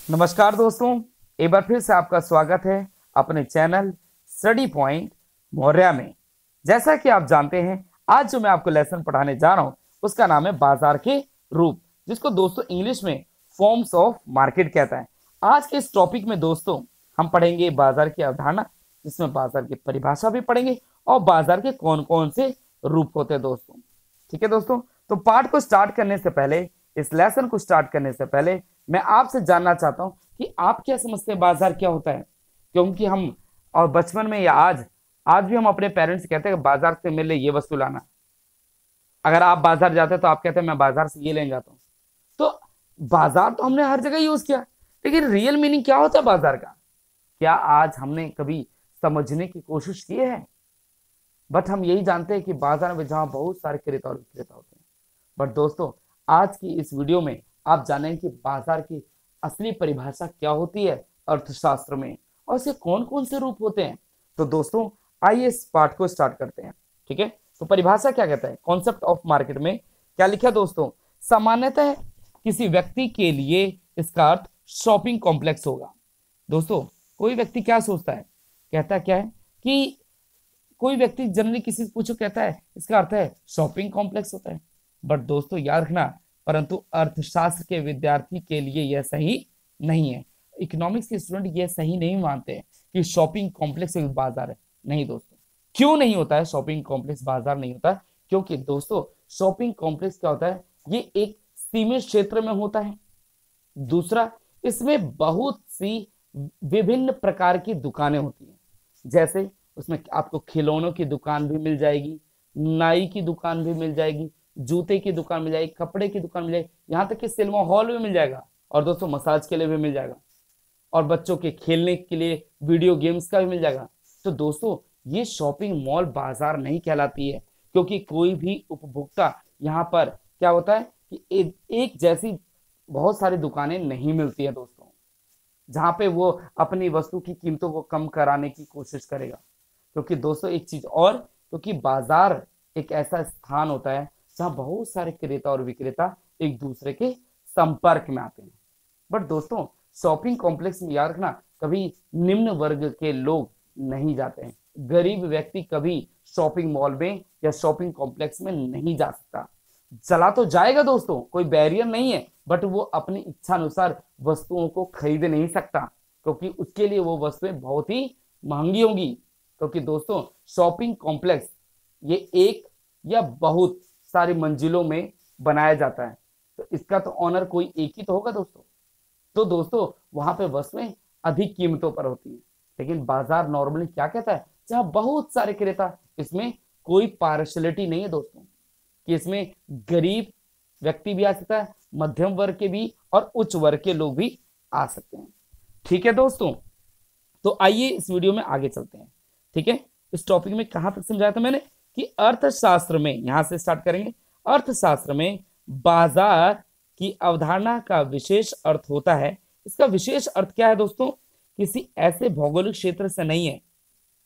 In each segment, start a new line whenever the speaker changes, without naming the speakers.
नमस्कार दोस्तों, एक बार फिर से आपका स्वागत है अपने चैनल स्टडी पॉइंट मौर्या में। जैसा कि आप जानते हैं, आज जो मैं आपको लेसन पढ़ाने जा रहा हूं उसका नाम है बाजार के रूप, जिसको दोस्तों इंग्लिश में फॉर्म्स ऑफ मार्केट कहता है। आज के इस टॉपिक में दोस्तों हम पढ़ेंगे बाजार की अवधारणा, जिसमें बाजार की परिभाषा भी पढ़ेंगे और बाजार के कौन कौन से रूप होते हैं दोस्तों। ठीक है दोस्तों, तो पाठ को स्टार्ट करने से पहले, इस लेसन को स्टार्ट करने से पहले मैं आपसे जानना चाहता हूं कि आप क्या समझते हैं बाजार क्या होता है। क्योंकि हम और बचपन में या आज भी हम अपने पेरेंट्स से कहते हैं कि बाजार से मेरे लिए ये वस्तु लाना। अगर आप बाजार जाते हैं तो आप कहते हैं मैं बाजार से ये लेने जाता हूं। तो बाजार तो हमने हर जगह यूज किया, लेकिन रियल मीनिंग क्या होता है बाजार का, क्या आज हमने कभी समझने की कोशिश की है। बट हम यही जानते हैं कि बाजार में जहां बहुत सारे क्रेता और विक्रेता होते हैं। बट दोस्तों, आज की इस वीडियो में आप जानेंगे कि बाजार की असली परिभाषा क्या होती है अर्थशास्त्र में, और इसके कौन कौन से रूप होते हैं। तो दोस्तों आइए इस पाठ को स्टार्ट करते हैं। ठीक है, तो परिभाषा क्या कहता है, कॉन्सेप्ट ऑफ मार्केट में क्या लिखा दोस्तों, सामान्यतः किसी व्यक्ति के लिए इसका अर्थ शॉपिंग कॉम्प्लेक्स होगा। दोस्तों कोई व्यक्ति क्या सोचता है, कहता क्या है कि कोई व्यक्ति जनरली किसी से पूछो कहता है इसका अर्थ है शॉपिंग कॉम्प्लेक्स होता है। बट दोस्तों याद रखना, परंतु अर्थशास्त्र के विद्यार्थी के लिए यह सही नहीं है। इकोनॉमिक्स के स्टूडेंट यह सही नहीं मानते हैं कि शॉपिंग कॉम्प्लेक्स एक बाजार है। नहीं दोस्तों, क्यों नहीं होता है शॉपिंग कॉम्प्लेक्स बाजार नहीं होता है? क्योंकि दोस्तों शॉपिंग कॉम्प्लेक्स क्या होता है, ये एक सीमित क्षेत्र में होता है। दूसरा, इसमें बहुत सी विभिन्न प्रकार की दुकानें होती हैं। जैसे उसमें आपको खिलौनों की दुकान भी मिल जाएगी, नाई की दुकान भी मिल जाएगी, जूते की दुकान मिल जाएगी, कपड़े की दुकान मिल जाएगी, यहाँ तक कि सिनेमा हॉल भी मिल जाएगा, और दोस्तों मसाज के लिए भी मिल जाएगा, और बच्चों के खेलने के लिए वीडियो गेम्स का भी मिल जाएगा। तो दोस्तों ये शॉपिंग मॉल बाजार नहीं कहलाती है, क्योंकि कोई भी उपभोक्ता यहाँ पर क्या होता है कि एक जैसी बहुत सारी दुकानें नहीं मिलती है दोस्तों, जहां पे वो अपनी वस्तु की कीमतों को कम कराने की कोशिश करेगा। क्योंकि दोस्तों एक चीज और, क्योंकि बाजार एक ऐसा स्थान होता है जहां बहुत सारे क्रेता और विक्रेता एक दूसरे के संपर्क में आते हैं। बट दोस्तों शॉपिंग कॉम्प्लेक्स में याद रखना, कभी निम्न वर्ग के लोग नहीं जाते हैं। गरीब व्यक्ति कभी शॉपिंग मॉल में या शॉपिंग कॉम्प्लेक्स में नहीं जा सकता। चला तो जाएगा दोस्तों, कोई बैरियर नहीं है, बट वो अपनी इच्छा अनुसार वस्तुओं को खरीद नहीं सकता, क्योंकि उसके लिए वो वस्तुएं बहुत ही महंगी होंगी। क्योंकि दोस्तों शॉपिंग कॉम्प्लेक्स ये एक या बहुत सारी मंजिलों में बनाया जाता है, तो इसका तो ऑनर कोई एक ही तो होगा दोस्तों। तो दोस्तों वहां पे वस्तुएं अधिक कीमतों पर होती है। लेकिन बाजार नॉर्मली क्या कहता है, जहां बहुत सारे क्रेता, इसमें कोई पार्शलिटी नहीं है दोस्तों, कि इसमें गरीब व्यक्ति भी आ सकता है, मध्यम वर्ग के भी और उच्च वर्ग के लोग भी आ सकते हैं। ठीक है दोस्तों, तो आइए इस वीडियो में आगे चलते हैं। ठीक है, इस टॉपिक में कहां तक समझाया था मैंने कि अर्थशास्त्र में, यहां से स्टार्ट करेंगे, अर्थशास्त्र में बाजार की अवधारणा का विशेष अर्थ होता है। इसका विशेष अर्थ क्या है दोस्तों, किसी ऐसे भौगोलिक क्षेत्र से नहीं है,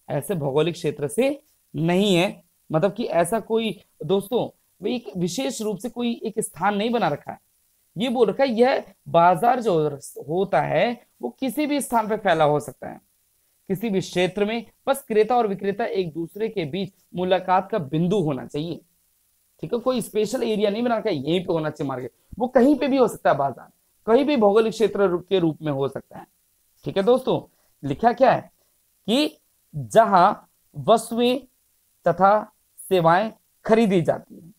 ऐसे भौगोलिक क्षेत्र से नहीं है, मतलब कि ऐसा कोई दोस्तों एक विशेष रूप से कोई एक स्थान नहीं बना रखा है। ये बोल रखा है यह बाजार जो होता है वो किसी भी स्थान पर फैला हो सकता है, किसी भी क्षेत्र में, बस क्रेता और विक्रेता एक दूसरे के बीच मुलाकात का बिंदु होना चाहिए। ठीक है, कोई स्पेशल एरिया नहीं बना रखा है यहीं पे होना चाहिए मार्केट, वो कहीं पे भी हो सकता है, बाजार कहीं भी भौगोलिक क्षेत्र के रूप में हो सकता है। ठीक है दोस्तों, लिखा क्या है कि जहां वस्तुएं तथा सेवाएं खरीदी जाती है।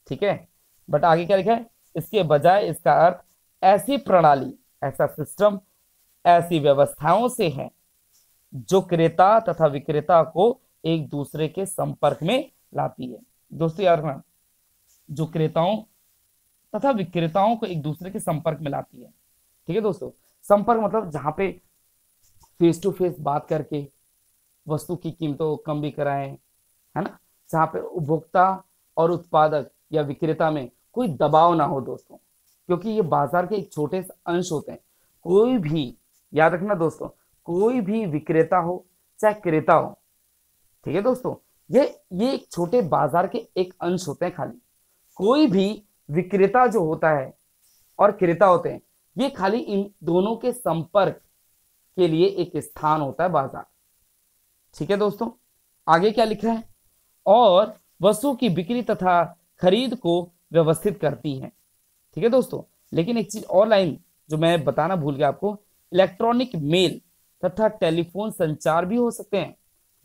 ठीक है, बट आगे क्या लिखा है, इसके बजाय इसका अर्थ ऐसी प्रणाली, ऐसा सिस्टम, ऐसी व्यवस्थाओं से है जो क्रेता तथा विक्रेता को एक दूसरे के संपर्क में लाती है। दोस्तों याद रखना, जो क्रेताओं तथा विक्रेताओं को एक दूसरे के संपर्क में लाती है। ठीक है दोस्तों, संपर्क मतलब जहां पे फेस टू फेस बात करके वस्तु की कीमतों को कम भी कराएं, है ना, जहां पे उपभोक्ता और उत्पादक या विक्रेता में कोई दबाव ना हो दोस्तों, क्योंकि ये बाजार के एक छोटे से अंश होते हैं। कोई भी याद रखना दोस्तों, कोई भी विक्रेता हो चाहे क्रेता हो, ठीक है दोस्तों, ये एक छोटे बाजार के एक अंश होते हैं खाली। कोई भी विक्रेता जो होता है और क्रेता होते हैं, ये खाली इन दोनों के संपर्क के लिए एक स्थान होता है बाजार। ठीक है दोस्तों, आगे क्या लिखा है, और वस्तुओं की बिक्री तथा खरीद को व्यवस्थित करती हैं। ठीक है दोस्तों, लेकिन एक चीज और लाइन जो मैं बताना भूल गया आपको, इलेक्ट्रॉनिक मेल तथा टेलीफोन संचार भी हो सकते हैं।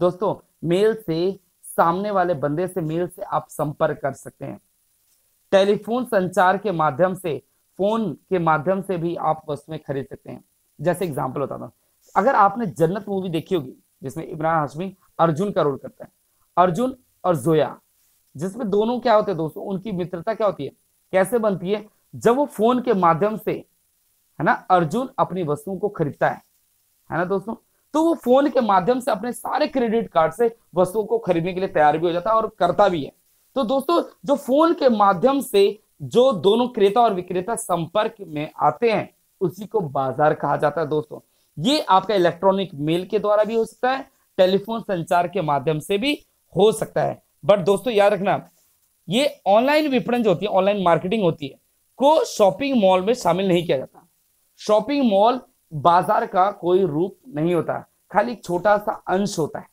दोस्तों, मेल से सामने वाले बंदे से मेल से आप संपर्क कर सकते हैं। टेलीफोन संचार के माध्यम से, फोन के माध्यम से भी आप वस्तुएं खरीद सकते हैं। जैसे एग्जांपल बताता हूं, अगर आपने जन्नत मूवी देखी होगी जिसमें इमरान हाशमी अर्जुन का रोल करता है, अर्जुन और जोया, जिसमें दोनों क्या होते हैं दोस्तों, उनकी मित्रता क्या होती है, कैसे बनती है, जब वो फोन के माध्यम से, है ना, अर्जुन अपनी वस्तुओं को खरीदता है ना दोस्तों, तो वो फोन के माध्यम से अपने सारे क्रेडिट कार्ड से वस्तुओं को खरीदने के लिए तैयार भी हो जाता है और करता भी है। तो दोस्तों, जो फोन के माध्यम से जो दोनों क्रेता और विक्रेता संपर्क में आते हैं उसी को बाजार कहा जाता है दोस्तों। ये आपका इलेक्ट्रॉनिक मेल के द्वारा भी हो सकता है, टेलीफोन संचार के माध्यम से भी हो सकता है। बट दोस्तों याद रखना, ये ऑनलाइन विपणन जो होती है, ऑनलाइन मार्केटिंग होती है, को शॉपिंग मॉल में शामिल नहीं किया जाता। शॉपिंग मॉल बाजार का कोई रूप नहीं होता, खाली एक छोटा सा अंश होता है।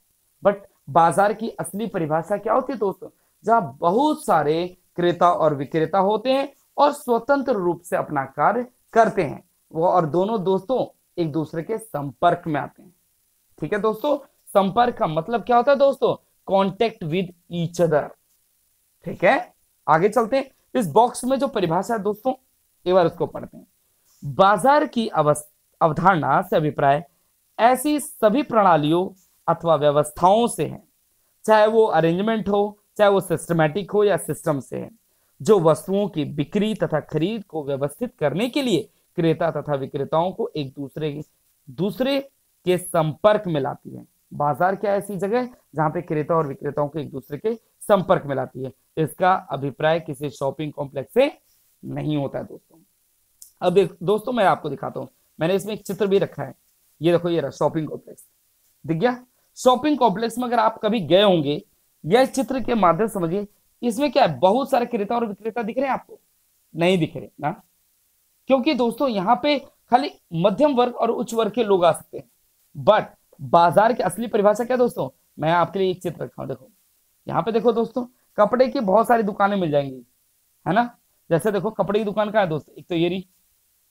बट बाजार की असली परिभाषा क्या होती है दोस्तों, जहां बहुत सारे क्रेता और विक्रेता होते हैं और स्वतंत्र रूप से अपना कार्य करते हैं वो, और दोनों दोस्तों एक दूसरे के संपर्क में आते हैं। ठीक है दोस्तों, संपर्क का मतलब क्या होता है दोस्तों, कॉन्टेक्ट विद ईच अदर। ठीक है, आगे चलते हैं। इस बॉक्स में जो परिभाषा है दोस्तों, एक बार उसको पढ़ते हैं। बाजार की अवधारणा से अभिप्राय ऐसी सभी प्रणालियों अथवा व्यवस्थाओं से है, चाहे वो अरेंजमेंट हो, चाहे वो सिस्टमैटिक हो या सिस्टम से है, जो वस्तुओं की बिक्री तथा खरीद को व्यवस्थित करने के लिए क्रेता तथा विक्रेताओं को एक दूसरे के संपर्क में लाती है। बाजार क्या ऐसी जगह जहां पे क्रेता और विक्रेताओं को एक दूसरे के संपर्क में लाती है। इसका अभिप्राय किसी शॉपिंग कॉम्प्लेक्स से नहीं होता है दोस्तों। अब दोस्तों मैं आपको दिखाता हूं, मैंने इसमें एक चित्र भी रखा है, ये देखो, ये रहा शॉपिंग कॉम्प्लेक्स, दिख गया। शॉपिंग कॉम्प्लेक्स में अगर आप कभी गए होंगे, यह चित्र के माध्यम से समझिए, इसमें क्या है, बहुत सारे क्रेता और विक्रेता दिख रहे हैं आपको, नहीं दिख रहे ना, क्योंकि दोस्तों यहाँ पे खाली मध्यम वर्ग और उच्च वर्ग के लोग आ सकते हैं। बट बाजार की असली परिभाषा क्या दोस्तों, मैं आपके लिए एक चित्र रखा हूं, देखो यहाँ पे देखो दोस्तों, कपड़े की बहुत सारी दुकानें मिल जाएंगी, है ना। जैसे देखो कपड़े की दुकान कहाँ है दोस्तों, एक तो ये रही,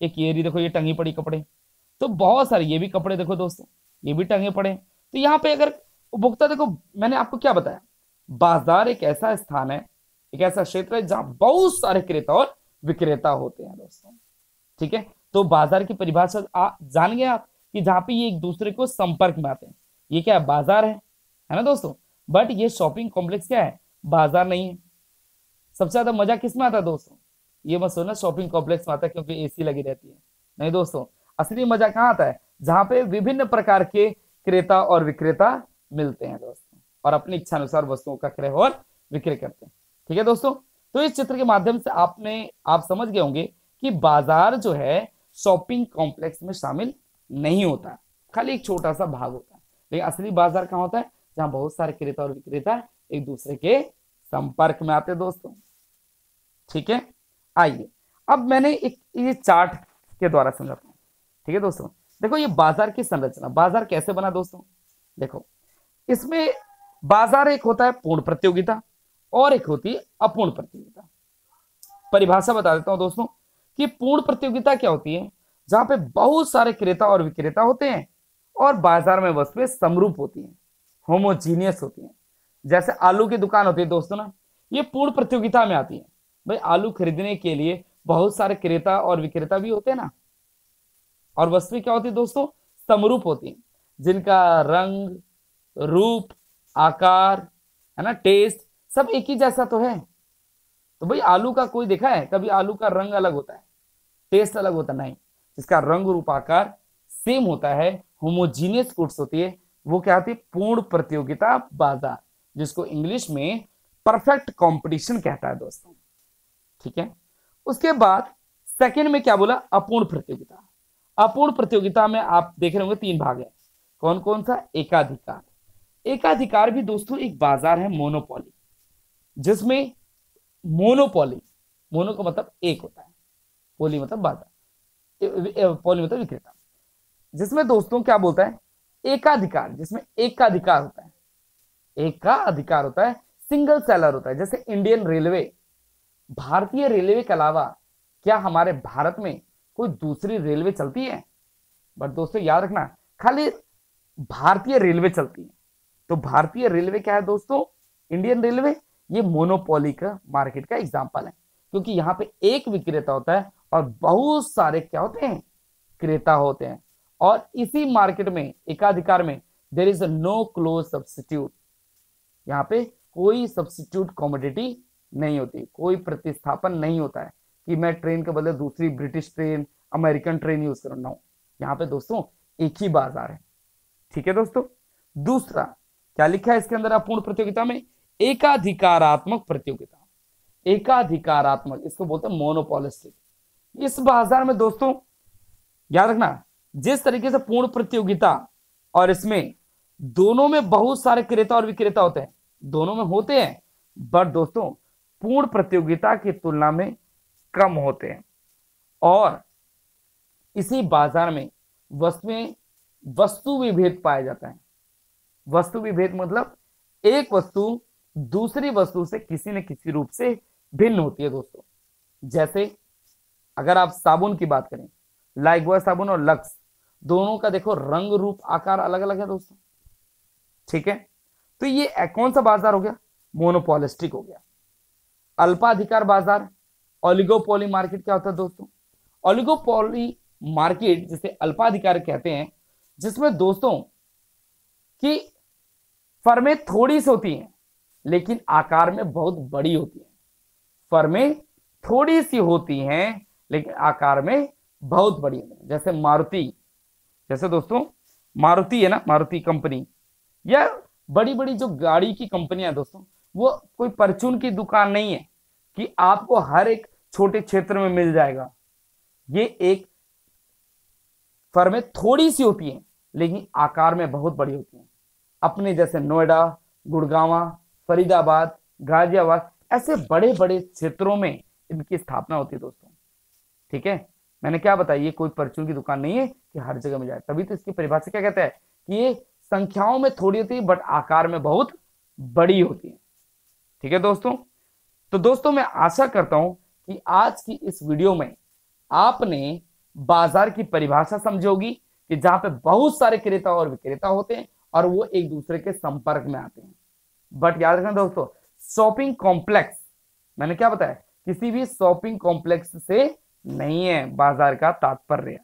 एक ये रही, देखो ये टंगी पड़ी कपड़े, तो बहुत सारे ये भी कपड़े देखो दोस्तों, ये भी टंगे पड़े। तो यहाँ पे अगर उपभोक्ता, देखो मैंने आपको क्या बताया, बाजार एक ऐसा स्थान है, एक ऐसा क्षेत्र है जहां बहुत सारे क्रेता और विक्रेता होते हैं दोस्तों। ठीक है, तो बाजार की परिभाषा जान गए आप कि जहां पे ये एक दूसरे को संपर्क में आते हैं, ये क्या है, बाजार है ना दोस्तों। बट ये शॉपिंग कॉम्प्लेक्स क्या है, बाजार नहीं है। सबसे ज्यादा मजा किसमें आता है दोस्तों, ये मत सोचना शॉपिंग कॉम्प्लेक्स में आता है क्योंकि एसी लगी रहती है, नहीं दोस्तों, असली मजा कहाँ आता है, जहां पे विभिन्न प्रकार के क्रेता और विक्रेता मिलते हैं दोस्तों और अपनी इच्छा अनुसार वस्तुओं का क्रय और विक्रय करते हैं। ठीक है दोस्तों, तो इस चित्र के माध्यम से आप समझ गए होंगे कि बाजार जो है शॉपिंग कॉम्प्लेक्स में शामिल नहीं होता, खाली एक छोटा सा भाग होता है। लेकिन असली बाजार कहाँ होता है, जहां बहुत सारे क्रेता और विक्रेता एक दूसरे के संपर्क में आते हैं दोस्तों। ठीक है, आइए अब मैंने एक ये चार्ट के द्वारा समझाता हूं। ठीक है दोस्तों, देखो ये बाजार की संरचना, बाजार कैसे बना दोस्तों, देखो इसमें बाजार एक होता है पूर्ण प्रतियोगिता और एक होती है अपूर्ण प्रतियोगिता। परिभाषा बता देता हूं दोस्तों कि पूर्ण प्रतियोगिता क्या होती है, जहां पे बहुत सारे क्रेता और विक्रेता होते हैं और बाजार में वस्तुएं समरूप होती हैं, होमोजीनियस होती हैं। जैसे आलू की दुकान होती है दोस्तों ना, ये पूर्ण प्रतियोगिता में आती है। भाई आलू खरीदने के लिए बहुत सारे क्रेता और विक्रेता भी होते हैं ना, और वस्तुएं क्या होती है दोस्तों, समरूप होती हैं, जिनका रंग, रूप, आकार, है ना, टेस्ट सब एक ही जैसा तो है। तो भाई आलू का कोई देखा है कभी आलू का रंग अलग होता है, टेस्ट अलग होता है, नहीं, जिसका रंग, रूप, आकार सेम होता है, होमोजीनियस गुड्स होती है, वो क्या होती है, पूर्ण प्रतियोगिता बाजार, जिसको इंग्लिश में परफेक्ट कंपटीशन कहता है दोस्तों। ठीक है, उसके बाद सेकंड में क्या बोला, अपूर्ण प्रतियोगिता। अपूर्ण प्रतियोगिता में आप देख रहे होंगे तीन भाग है, कौन कौन सा, एकाधिकार। एकाधिकार भी दोस्तों एक बाजार है, मोनोपोली, जिसमें मोनोपोली, मोनो का मतलब एक होता है, पोली मतलब बाजार, पॉली मतलब विक्रेता, जिसमें दोस्तों क्या बोलता है, एकाधिकार, जिसमें एक का अधिकार होता है, एक का अधिकार होता है, सिंगल सेलर होता है। जैसे इंडियन रेलवे, भारतीय रेलवे के अलावा क्या हमारे भारत में कोई दूसरी रेलवे चलती है? बट दोस्तों याद रखना, खाली भारतीय रेलवे चलती है। तो भारतीय रेलवे क्या है दोस्तों, इंडियन रेलवे, ये मोनोपोली का मार्केट का एग्जांपल है, क्योंकि यहाँ पे एक विक्रेता होता है और बहुत सारे क्या होते हैं, क्रेता होते हैं। और इसी मार्केट में, एकाधिकार में, there is no close substitute, यहाँ पे कोई सब्स्टिट्यूट कमोडिटी नहीं होती, कोई प्रतिस्थापन नहीं होता है कि मैं ट्रेन के बदले दूसरी British train, American train use करना हूं। यहाँ पे दोस्तों एक ही बाजार है। ठीक है दोस्तों, दूसरा क्या लिखा है इसके अंदर अपूर्ण प्रतियोगिता में, एकाधिकारात्मक प्रतियोगिता। एकाधिकारात्मक, इसको बोलते हैं मोनोपोलिस्टिक। इस बाजार में दोस्तों याद रखना, जिस तरीके से पूर्ण प्रतियोगिता और इसमें दोनों में बहुत सारे क्रेता और विक्रेता होते हैं, दोनों में होते हैं, बट दोस्तों पूर्ण प्रतियोगिता की तुलना में कम होते हैं। और इसी बाजार में वस्तु विभेद पाया जाता है। वस्तु विभेद मतलब एक वस्तु दूसरी वस्तु से किसी न किसी रूप से भिन्न होती है दोस्तों। जैसे अगर आप साबुन की बात करें, लाइफबॉय साबुन और लक्स, दोनों का देखो रंग रूप आकार अलग अलग है दोस्तों। ठीक है, तो ये कौन सा बाजार हो गया, मोनोपोलिस्टिक हो गया। अल्पाधिकार बाजार, ओलिगोपोली मार्केट क्या होता है दोस्तों, ओलिगोपोली मार्केट जिसे अल्पाधिकार कहते हैं, जिसमें दोस्तों की फर्में थोड़ी सी होती हैं लेकिन आकार में बहुत बड़ी होती हैं। फर्में थोड़ी सी होती हैं लेकिन आकार में बहुत बड़ी होती हैं। जैसे मारुति, जैसे दोस्तों मारुति है ना, मारुति कंपनी, या बड़ी बड़ी जो गाड़ी की कंपनियां दोस्तों, वो कोई परचून की दुकान नहीं है कि आपको हर एक छोटे क्षेत्र में मिल जाएगा। ये एक फर्में थोड़ी सी होती हैं लेकिन आकार में बहुत बड़ी होती हैं। अपने जैसे नोएडा, गुड़गांव, फरीदाबाद, गाजियाबाद, ऐसे बड़े बड़े क्षेत्रों में इनकी स्थापना होती है दोस्तों। ठीक है, मैंने क्या बताया, ये कोई परचून की दुकान नहीं है कि हर जगह मिल जाए। तभी तो इसकी परिभाषा क्या कहता है कि ये संख्याओं में थोड़ी होती है बट आकार में बहुत बड़ी होती है। ठीक है दोस्तों, तो दोस्तों मैं आशा करता हूं कि आज की इस वीडियो में आपने बाजार की परिभाषा समझी होगी, कि जहां पे बहुत सारे क्रेता और विक्रेता होते हैं और वो एक दूसरे के संपर्क में आते हैं। बट याद रखना दोस्तों, शॉपिंग कॉम्प्लेक्स, मैंने क्या बताया, किसी भी शॉपिंग कॉम्प्लेक्स से नहीं है बाजार का तात्पर्य।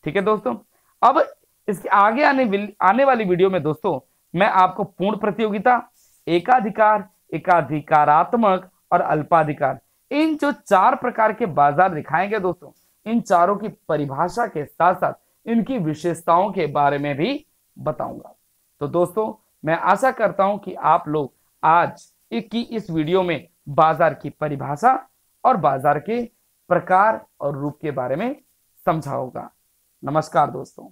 ठीक है दोस्तों, अब इसके आगे आने वाली वीडियो में दोस्तों मैं आपको पूर्ण प्रतियोगिता, एकाधिकार, एकाधिकारात्मक और अल्पाधिकार, इन जो 4 प्रकार के बाजार दिखाएंगे दोस्तों, इन चारों की परिभाषा के साथ साथ इनकी विशेषताओं के बारे में भी बताऊंगा। तो दोस्तों मैं आशा करता हूं कि आप लोग आज की इस वीडियो में बाजार की परिभाषा और बाजार के प्रकार और रूप के बारे में समझा होगा। नमस्कार दोस्तों।